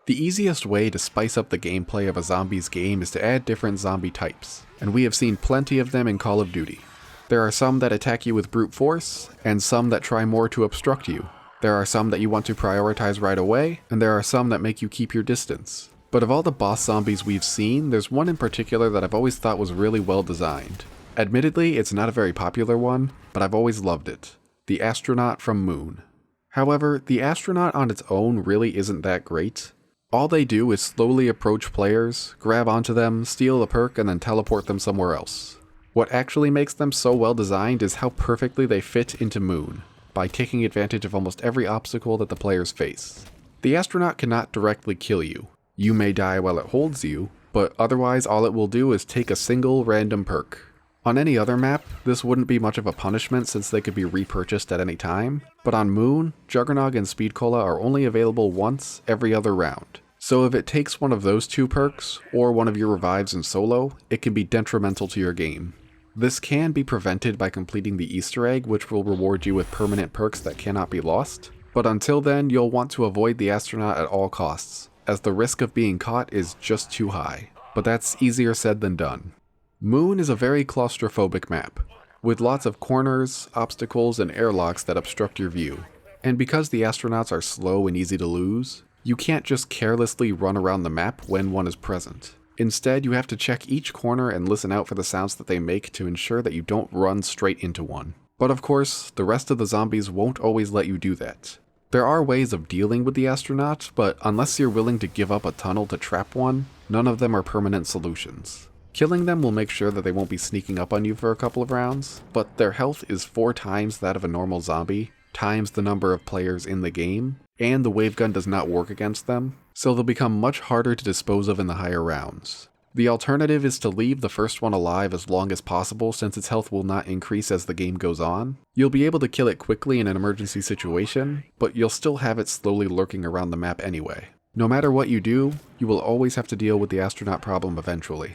The easiest way to spice up the gameplay of a zombies game is to add different zombie types, and we have seen plenty of them in Call of Duty. There are some that attack you with brute force, and some that try more to obstruct you. There are some that you want to prioritize right away, and there are some that make you keep your distance. But of all the boss zombies we've seen, there's one in particular that I've always thought was really well designed. Admittedly, it's not a very popular one, but I've always loved it. The Astronaut from Moon. However, the Astronaut on its own really isn't that great. All they do is slowly approach players, grab onto them, steal a perk, and then teleport them somewhere else. What actually makes them so well designed is how perfectly they fit into Moon, by taking advantage of almost every obstacle that the players face. The Astronaut cannot directly kill you. You may die while it holds you, but otherwise all it will do is take a single random perk. On any other map, this wouldn't be much of a punishment since they could be repurchased at any time, but on Moon, Juggernog and Speed Cola are only available once every other round. So if it takes one of those two perks, or one of your revives in solo, it can be detrimental to your game. This can be prevented by completing the Easter egg, which will reward you with permanent perks that cannot be lost, but until then you'll want to avoid the Astronaut at all costs, as the risk of being caught is just too high. But that's easier said than done. Moon is a very claustrophobic map, with lots of corners, obstacles, and airlocks that obstruct your view. And because the astronauts are slow and easy to lose, you can't just carelessly run around the map when one is present. Instead, you have to check each corner and listen out for the sounds that they make to ensure that you don't run straight into one. But of course, the rest of the zombies won't always let you do that. There are ways of dealing with the astronaut, but unless you're willing to give up a tunnel to trap one, none of them are permanent solutions. Killing them will make sure that they won't be sneaking up on you for a couple of rounds, but their health is 4 times that of a normal zombie, times the number of players in the game, and the wave gun does not work against them, so they'll become much harder to dispose of in the higher rounds. The alternative is to leave the first one alive as long as possible since its health will not increase as the game goes on. You'll be able to kill it quickly in an emergency situation, but you'll still have it slowly lurking around the map anyway. No matter what you do, you will always have to deal with the astronaut problem eventually.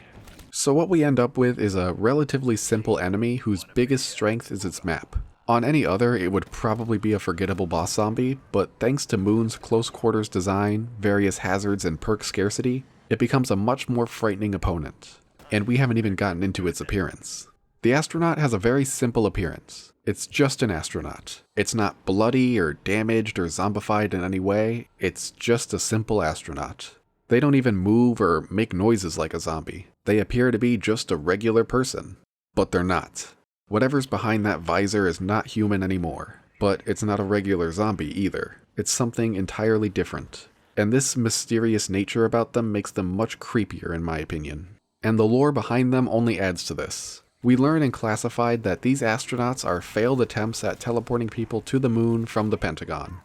So what we end up with is a relatively simple enemy whose biggest strength is its map. On any other, it would probably be a forgettable boss zombie, but thanks to Moon's close quarters design, various hazards, and perk scarcity, it becomes a much more frightening opponent. And we haven't even gotten into its appearance. The astronaut has a very simple appearance. It's just an astronaut. It's not bloody or damaged or zombified in any way, it's just a simple astronaut. They don't even move or make noises like a zombie. They appear to be just a regular person. But they're not. Whatever's behind that visor is not human anymore. But it's not a regular zombie either. It's something entirely different. And this mysterious nature about them makes them much creepier in my opinion. And the lore behind them only adds to this. We learn in Classified that these astronauts are failed attempts at teleporting people to the moon from the Pentagon.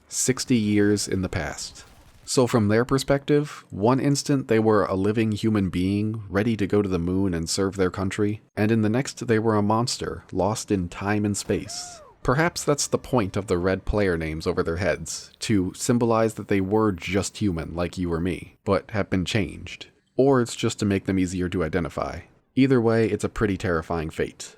60 years in the past. So from their perspective, one instant they were a living human being, ready to go to the moon and serve their country, and in the next they were a monster, lost in time and space. Perhaps that's the point of the red player names over their heads, to symbolize that they were just human like you or me, but have been changed. Or it's just to make them easier to identify. Either way, it's a pretty terrifying fate.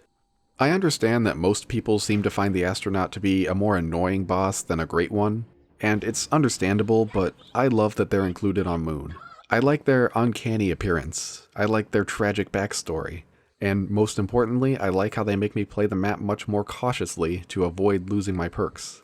I understand that most people seem to find the astronaut to be a more annoying boss than a great one, and it's understandable, but I love that they're included on Moon. I like their uncanny appearance, I like their tragic backstory, and most importantly, I like how they make me play the map much more cautiously to avoid losing my perks.